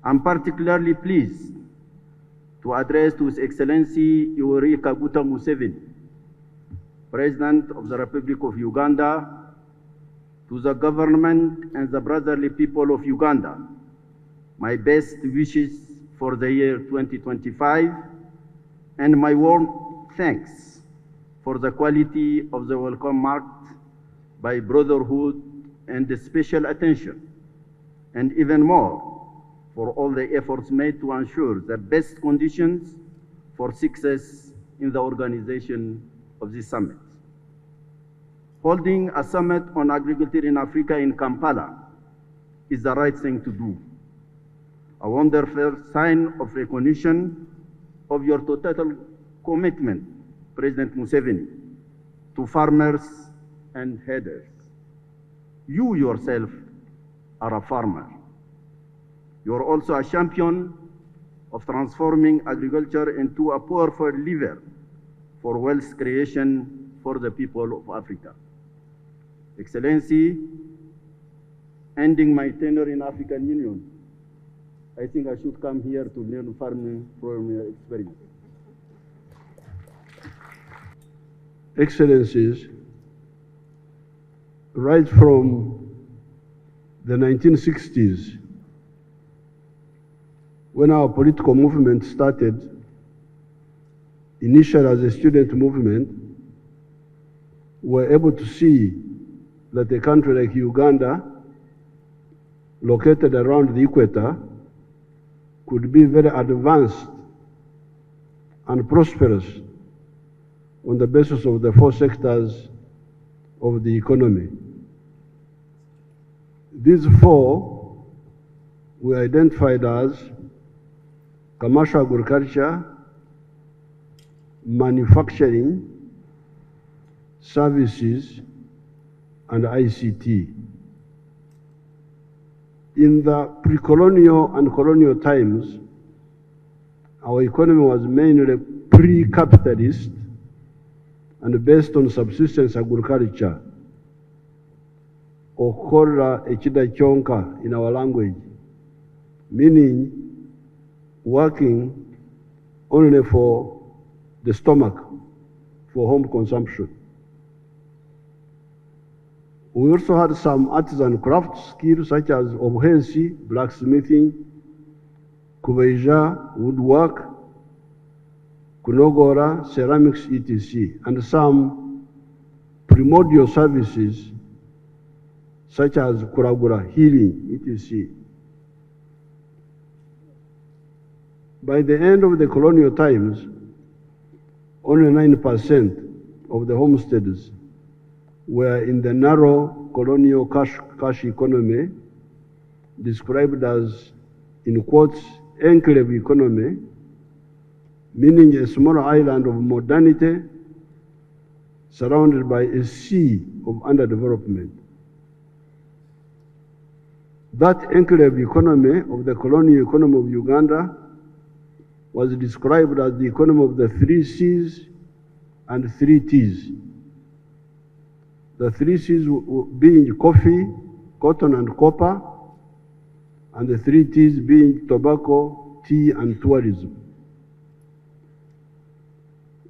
I'm particularly pleased to address to His Excellency Yoweri Kaguta Museveni, President of the Republic of Uganda, to the government and the brotherly people of Uganda, my best wishes for the year 2025 and my warm thanks for the quality of the welcome marked by brotherhood and the special attention, and even more for all the efforts made to ensure the best conditions for success in the organization of this summit. Holding a summit on agriculture in Africa in Kampala is the right thing to do. A wonderful sign of recognition of your total commitment, President Museveni, to farmers and headers. You yourself are a farmer. You are also a champion of transforming agriculture into a powerful lever for wealth creation for the people of Africa. Excellency, ending my tenure in African Union, I think I should come here to learn farming from your experience. Excellencies, right from the 1960s, when our political movement started, initially as a student movement, we were able to see that a country like Uganda, located around the equator, could be very advanced and prosperous on the basis of the four sectors of the economy. These four were identified as commercial agriculture, manufacturing, services, and ICT. In the pre-colonial and colonial times, our economy was mainly pre-capitalist and based on subsistence agriculture, or kola echida chonka in our language, meaning working only for the stomach, for home consumption. We also had some artisan craft skills such as obuhensi, blacksmithing, kubeja, woodwork, kunogora, ceramics, etc., and some primordial services such as kuragura, healing, etc. By the end of the colonial times, only 9% of the homesteads were in the narrow colonial cash economy, described as, in quotes, enclave economy, meaning a small island of modernity surrounded by a sea of underdevelopment. That enclave economy of the colonial economy of Uganda was described as the economy of the 3 C's and 3 T's. The 3 C's being coffee, cotton, and copper, and the 3 T's being tobacco, tea, and tourism.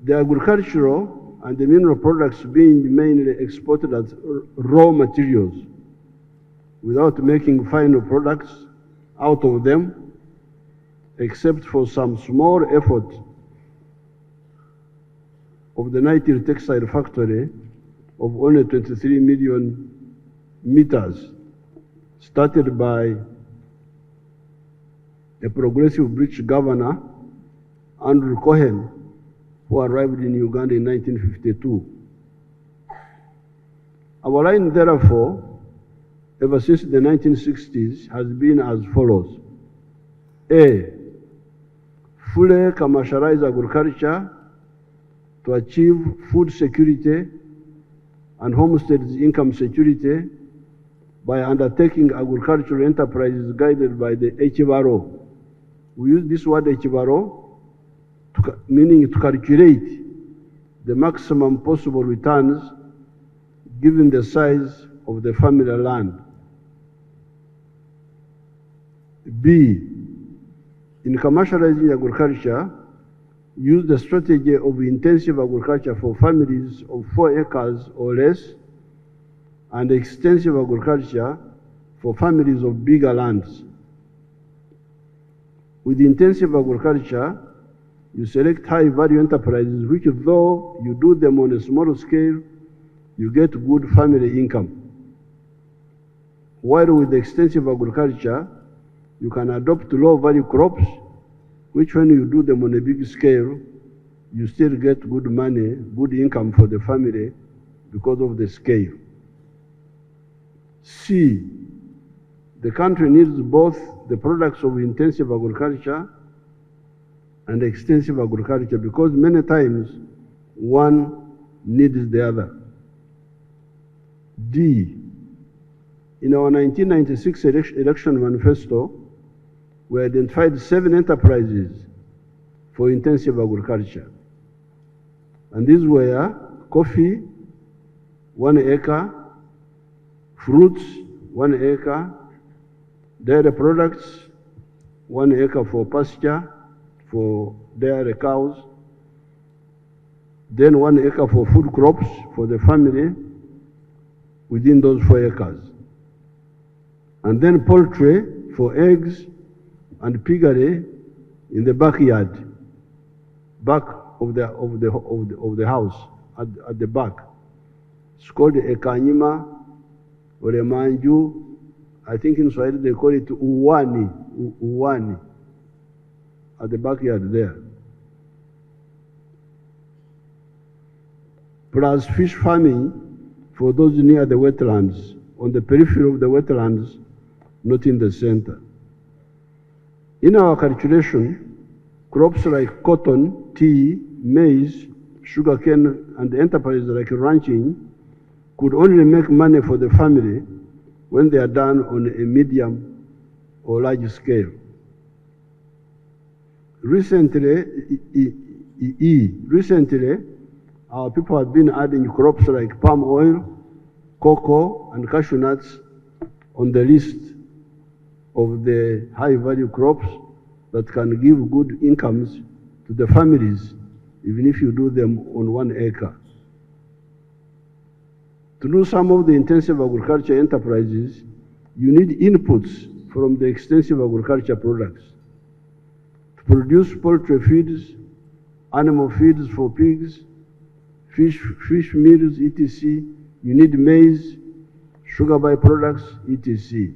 The agricultural and the mineral products being mainly exported as raw materials without making final products out of them, except for some small effort of the Nile textile factory of only 23 million meters, started by a progressive British governor, Andrew Cohen, who arrived in Uganda in 1952. Our line, therefore, ever since the 1960s, has been as follows. A, fully commercialize agriculture to achieve food security and homesteads income security by undertaking agricultural enterprises guided by the HVRO. We use this word HVRO, meaning to calculate the maximum possible returns given the size of the family land. B, In commercializing agriculture, use the strategy of intensive agriculture for families of 4 acres or less, and extensive agriculture for families of bigger lands. With intensive agriculture, you select high-value enterprises which, though you do them on a small scale, you get good family income. While with extensive agriculture, you can adopt low-value crops, which when you do them on a big scale, you still get good money, good income for the family because of the scale. C, the country needs both the products of intensive agriculture and extensive agriculture because many times one needs the other. D, in our 1996 election manifesto, we identified 7 enterprises for intensive agriculture. And these were coffee, 1 acre, fruits, 1 acre, dairy products, 1 acre for pasture, for dairy cows, then 1 acre for food crops for the family within those 4 acres. And then poultry for eggs and piggery in the backyard, back of the house, at the back. It's called a kanyima or a manju. I think in Swahili they call it uwani, at the backyard there. Plus fish farming for those near the wetlands, on the periphery of the wetlands, not in the center. In our calculation, crops like cotton, tea, maize, sugarcane, and enterprises like ranching could only make money for the family when they are done on a medium or large scale. Recently, our people have been adding crops like palm oil, cocoa, and cashew nuts on the list of the high-value crops that can give good incomes to the families, even if you do them on 1 acre. To do some of the intensive agriculture enterprises, you need inputs from the extensive agriculture products. To produce poultry feeds, animal feeds for pigs, fish meals, etc., you need maize, sugar byproducts, etc.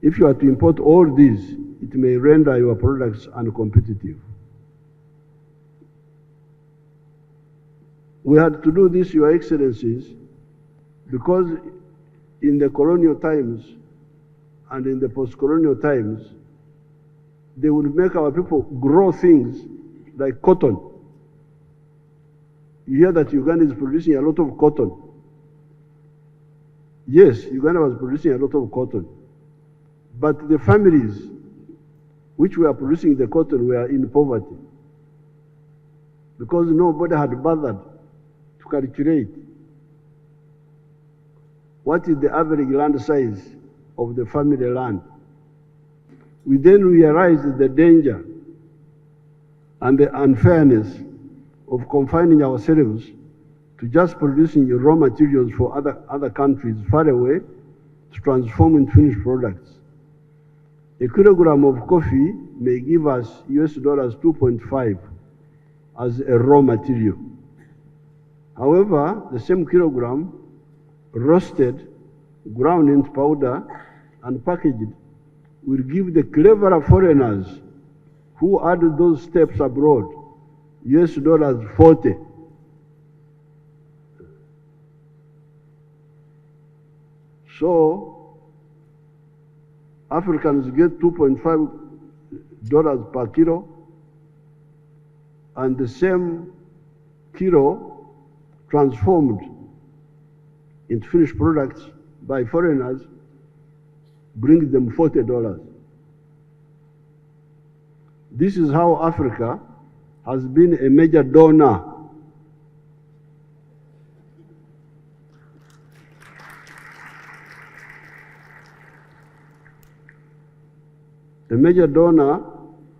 If you are to import all these, it may render your products uncompetitive. We had to do this, Your Excellencies, because in the colonial times and in the post-colonial times, they would make our people grow things like cotton. You hear that Uganda is producing a lot of cotton. Yes, Uganda was producing a lot of cotton. But the families which were producing the cotton were in poverty because nobody had bothered to calculate what is the average land size of the family land. We then realized the danger and the unfairness of confining ourselves to just producing raw materials for other countries far away to transform into finished products. A kilogram of coffee may give us US dollars 2.5 as a raw material. However, the same kilogram roasted, ground into powder, and packaged will give the cleverer foreigners who added those steps abroad US dollars 40. So Africans get $2.5 per kilo, and the same kilo transformed into finished products by foreigners brings them $40. This is how Africa has been a major donor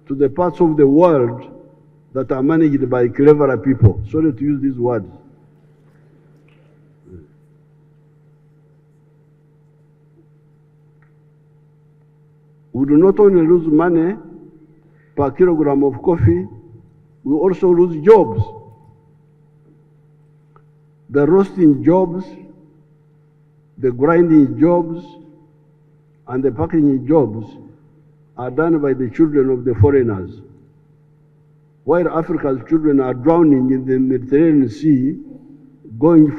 to the parts of the world that are managed by cleverer people. Sorry to use these words. We do not only lose money per kilogram of coffee, we also lose jobs. The roasting jobs, the grinding jobs, and the packaging jobs are done by the children of the foreigners. While Africa's children are drowning in the Mediterranean Sea, going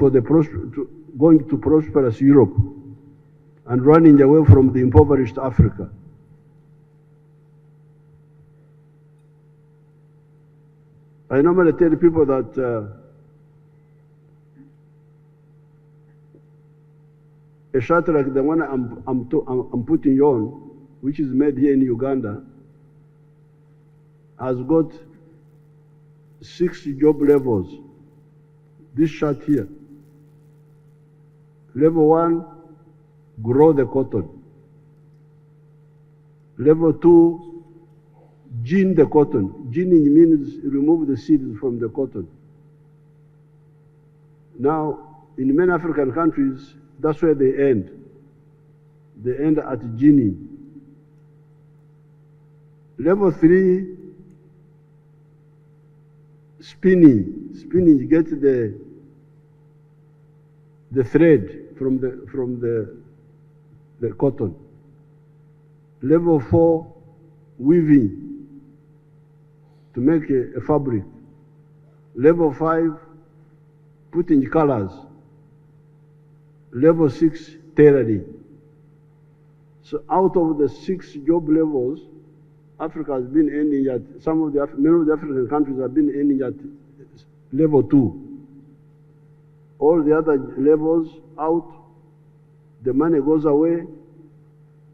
to prosperous Europe and running away from the impoverished Africa. I normally tell people that a shirt like the one I'm putting on, which is made here in Uganda, has got 6 job levels. This shirt here. Level 1, grow the cotton. Level 2, gin the cotton. Ginning means remove the seeds from the cotton. Now, in many African countries, that's where they end. They end at ginning. Level 3, spinning. Spinning, you get the thread from the cotton. Level 4, weaving, to make a fabric. Level 5, putting colors. Level 6, tailoring. So out of the 6 job levels, Africa has been ending at, many of the African countries have been ending at level 2. All the other levels out, the money goes away,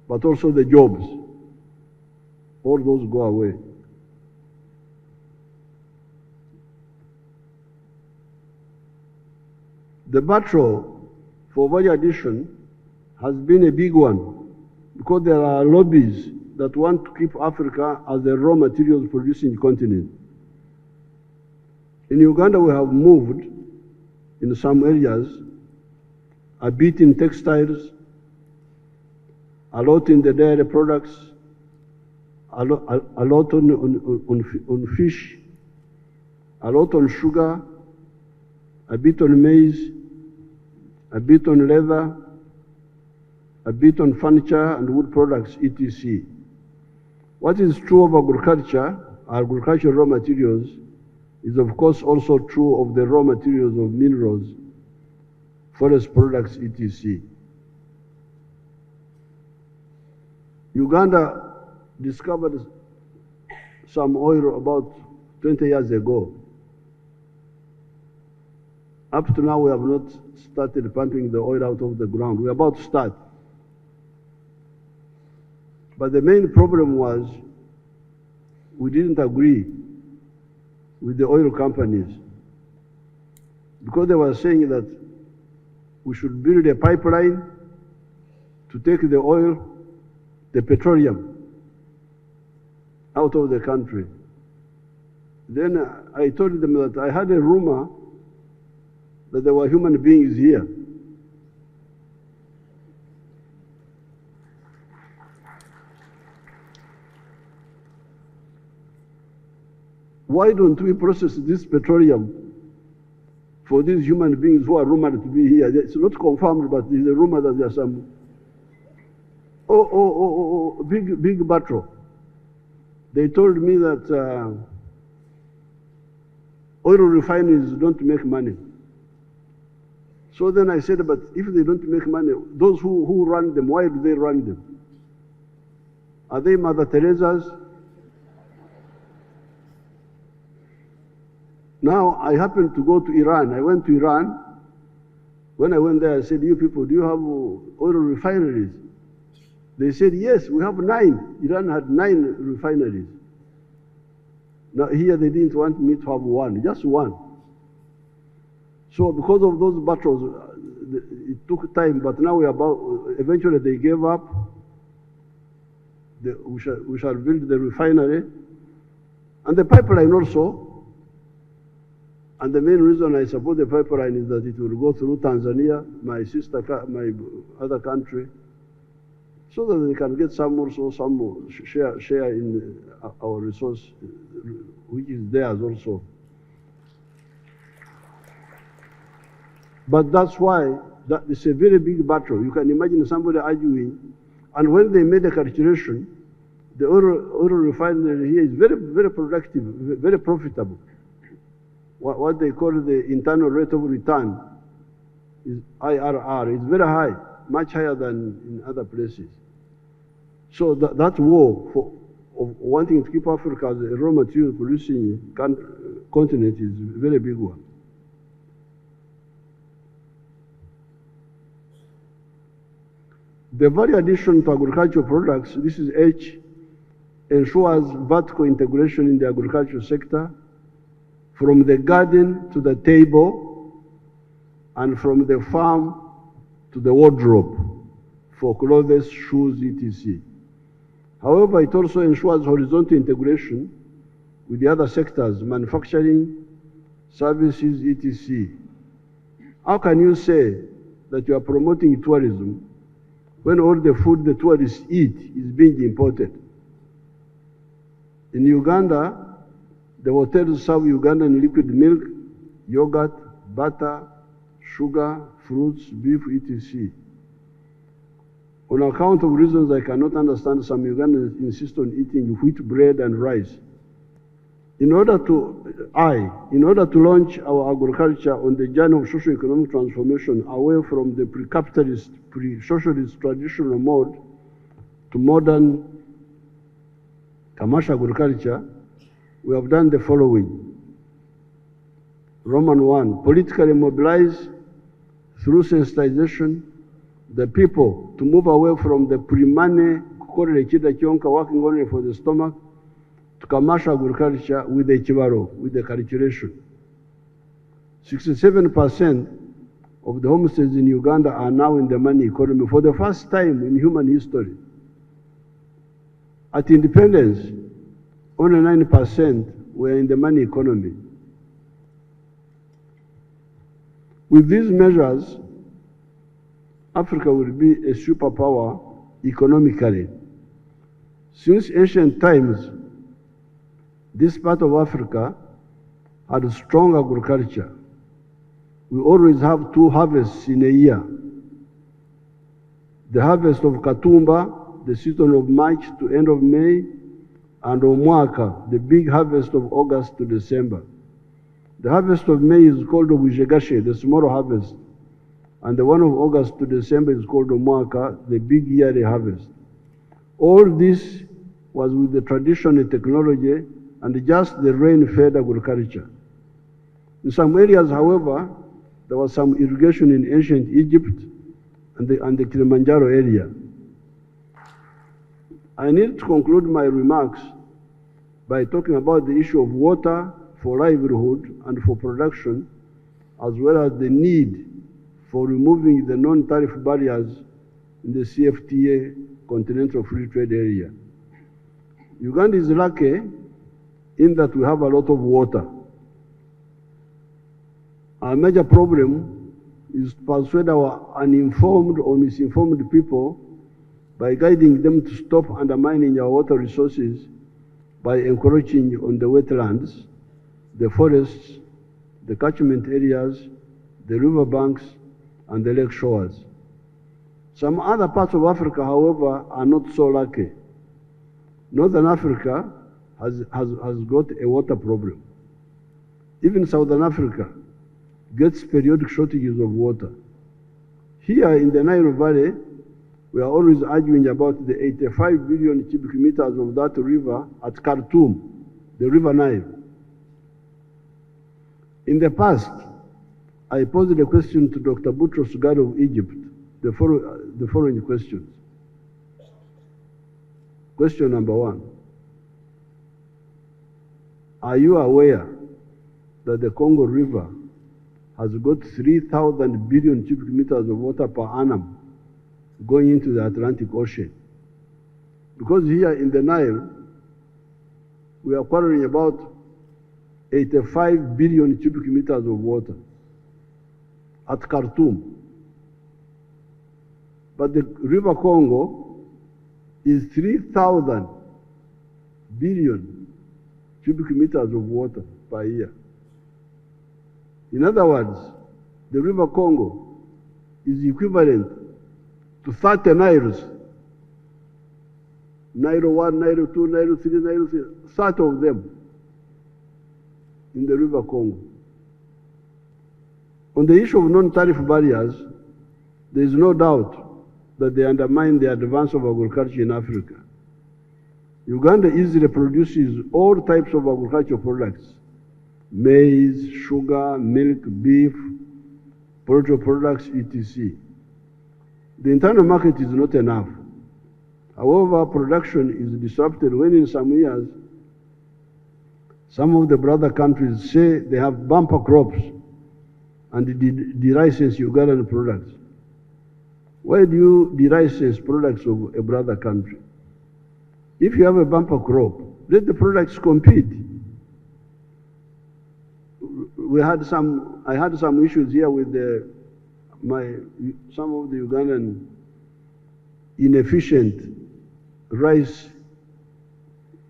but also the jobs. All those go away. The battle for value addition has been a big one because there are lobbies that want to keep Africa as a raw materials producing continent. In Uganda, we have moved in some areas, a bit in textiles, a lot in the dairy products, a lot on fish, a lot on sugar, a bit on maize, a bit on leather, a bit on furniture and wood products, etc. What is true of agricultural raw materials, is of course also true of the raw materials of minerals, forest products, etc. Uganda discovered some oil about 20 years ago. Up to now, we have not started pumping the oil out of the ground. We're about to start. But the main problem was we didn't agree with the oil companies because they were saying that we should build a pipeline to take the oil, the petroleum, out of the country. Then I told them that I had a rumor that there were human beings here. Why don't we process this petroleum for these human beings who are rumored to be here? It's not confirmed, but there's a rumor that there's some big battle. They told me that oil refineries don't make money. So then I said, but if they don't make money, those who run them, why do they run them? Are they Mother Teresa's? Now, I happened to go to Iran. I went to Iran. When I went there, I said, you people, do you have oil refineries? They said, yes, we have 9. Iran had 9 refineries. Now, here they didn't want me to have 1, just 1. So because of those battles, it took time, but now eventually they gave up. We shall build the refinery. And the pipeline also, and the main reason I support the pipeline is that it will go through Tanzania, my other country, so that they can get some share in our resource, which is theirs also. But that's why that is a very big battle. You can imagine somebody arguing, and when they made a calculation, the oil refinery here is very, very productive, very profitable. What they call the internal rate of return is IRR. It's very high, much higher than in other places. So that war of wanting to keep Africa as a raw material producing continent is a very big one. The value addition to agricultural products, this is H, ensures vertical integration in the agricultural sector, from the garden to the table, and from the farm to the wardrobe, for clothes, shoes, etc. However, it also ensures horizontal integration with the other sectors, manufacturing, services, etc. How can you say that you are promoting tourism when all the food the tourists eat is being imported? In Uganda, the hotels serve Ugandan liquid milk, yogurt, butter, sugar, fruits, beef, etc. On account of reasons I cannot understand, some Ugandans insist on eating wheat bread and rice. In order to launch our agriculture on the journey of socio-economic transformation away from the pre-capitalist, pre-socialist traditional mode to modern commercial agriculture, we have done the following. Roman 1, politically mobilize through sensitization the people to move away from the pre-money, working only for the stomach, to commercial agriculture with the chibaro, with the calculation. 67% of the homesteads in Uganda are now in the money economy for the first time in human history. At independence, only 9% were in the money economy. With these measures, Africa will be a superpower economically. Since ancient times, this part of Africa had strong agriculture. We always have 2 harvests in a year. The harvest of Katumba, the season of March to end of May, and Omwaka, the big harvest of August to December. The harvest of May is called Obujegashe, the small harvest, and the one of August to December is called Omwaka, the big yearly harvest. All this was with the traditional technology and just the rain-fed agriculture. In some areas, however, there was some irrigation in ancient Egypt and the Kilimanjaro area. I need to conclude my remarks by talking about the issue of water for livelihood and for production, as well as the need for removing the non-tariff barriers in the CFTA, Continental Free Trade Area. Uganda is lucky in that we have a lot of water. Our major problem is to persuade our uninformed or misinformed people by guiding them to stop undermining our water resources by encroaching on the wetlands, the forests, the catchment areas, the river banks, and the lake shores. Some other parts of Africa, however, are not so lucky. Northern Africa has got a water problem. Even Southern Africa gets periodic shortages of water. Here in the Nile Valley, we are always arguing about the 85 billion cubic meters of that river at Khartoum, the River Nile. In the past, I posed a question to Dr. Boutros Ghali of Egypt, the following questions. Question number 1. Are you aware that the Congo River has got 3,000 billion cubic meters of water per annum going into the Atlantic Ocean? Because here in the Nile, we are quarreling about 85 billion cubic meters of water at Khartoum. But the River Congo is 3,000 billion cubic meters of water per year. In other words, the River Congo is equivalent to 30 Niles. Nile 1, Nile 2, Nile 3, Nile 3, 30 of them in the River Congo. On the issue of non-tariff barriers, there is no doubt that they undermine the advance of agriculture in Africa. Uganda easily produces all types of agricultural products: maize, sugar, milk, beef, poultry products, etc. The internal market is not enough. However, production is disrupted when in some years, some of the brother countries say they have bumper crops and de-license Ugandan products. Why do you de-license products of a brother country? If you have a bumper crop, let the products compete. I had some issues here with some of the Ugandan inefficient rice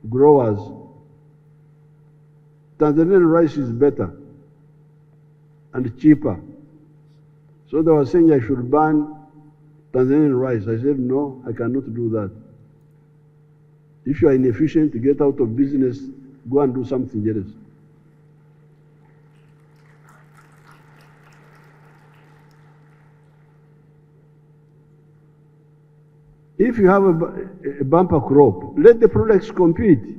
growers. Tanzanian rice is better and cheaper. So they were saying I should ban Tanzanian rice. I said, no, I cannot do that. If you are inefficient, get out of business, go and do something else. If you have a bumper crop, let the products compete.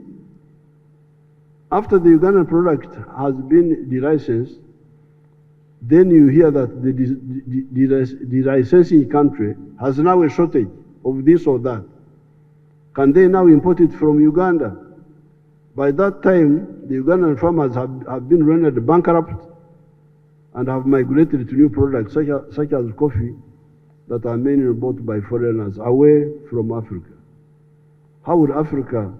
After the Ugandan product has been de-licensed, then you hear that the licensing country has now a shortage of this or that. Can they now import it from Uganda? By that time, the Ugandan farmers have been rendered bankrupt and have migrated to new products such as coffee that are mainly bought by foreigners away from Africa. How would African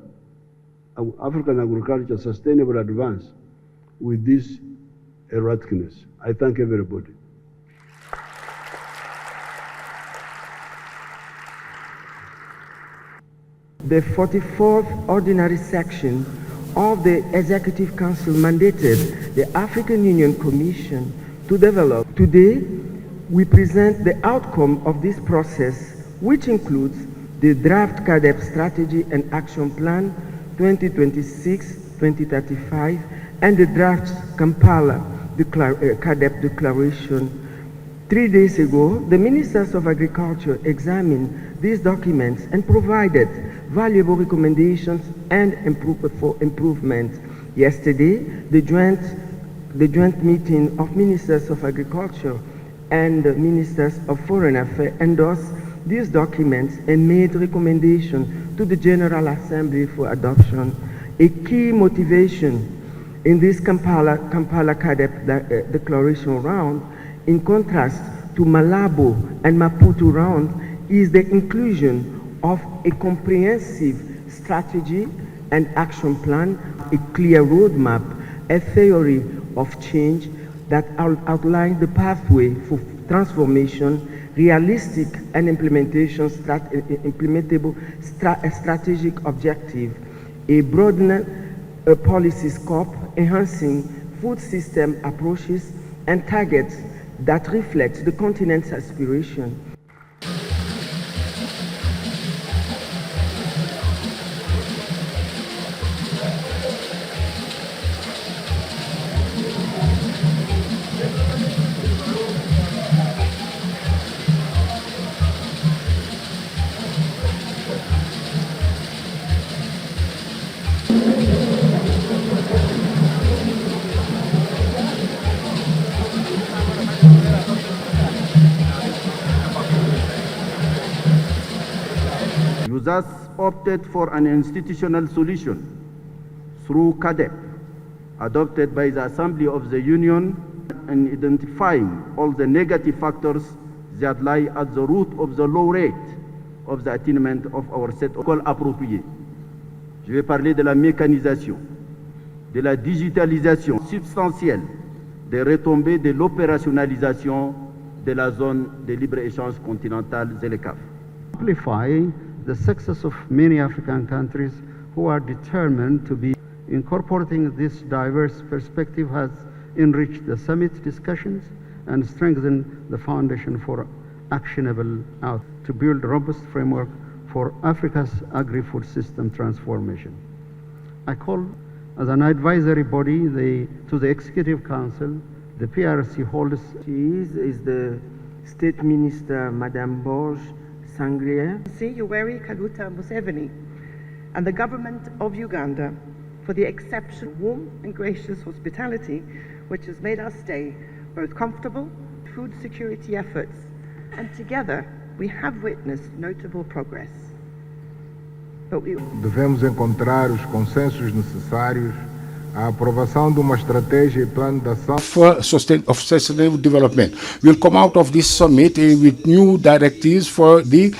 agriculture sustainable advance with this erraticness? I thank everybody. The 44th Ordinary Section of the Executive Council mandated the African Union Commission to develop. Today, we present the outcome of this process, which includes the draft CADEP Strategy and Action Plan 2026-2035 and the draft Kampala CADEP Declaration. 3 days ago, the Ministers of Agriculture examined these documents and provided valuable recommendations and for improvement. Yesterday, the joint meeting of Ministers of Agriculture and Ministers of Foreign Affairs endorsed these documents and made recommendations to the General Assembly for adoption. A key motivation in this Kampala CADEP declaration round, in contrast to Malabo and Maputo round, is the inclusion of a comprehensive strategy and action plan, a clear roadmap, a theory of change that outlines the pathway for transformation, realistic and implementable strategic objective, a broadened policy scope, enhancing food system approaches and targets that reflect the continent's aspiration. You thus opted for an institutional solution through CADEP, adopted by the Assembly of the Union, in identifying all the negative factors that lie at the root of the low rate of the attainment of our set of goals appropriate. Je vais parler de la mécanisation, de la digitalisation substantielle, des retombées de l'opérationnalisation de la zone de libre-échange continentale ZLECAf. Amplifying the success of many African countries who are determined to be incorporating this diverse perspective has enriched the summit discussions and strengthened the foundation for actionable out to build a robust framework for Africa's agri-food system transformation. I call as an advisory body to the Executive Council, the PRC holds. She is the State Minister, Madame Borge Sangria. Yoweri Kaguta Museveni and the government of Uganda for the exceptional warm and gracious hospitality which has made our stay both comfortable, food security efforts, and together we have witnessed notable progress. Devemos encontrar os consensos necessários à aprovação de uma estratégia e plano de ação of sustainable development. We'll come out of this summit with new directives for the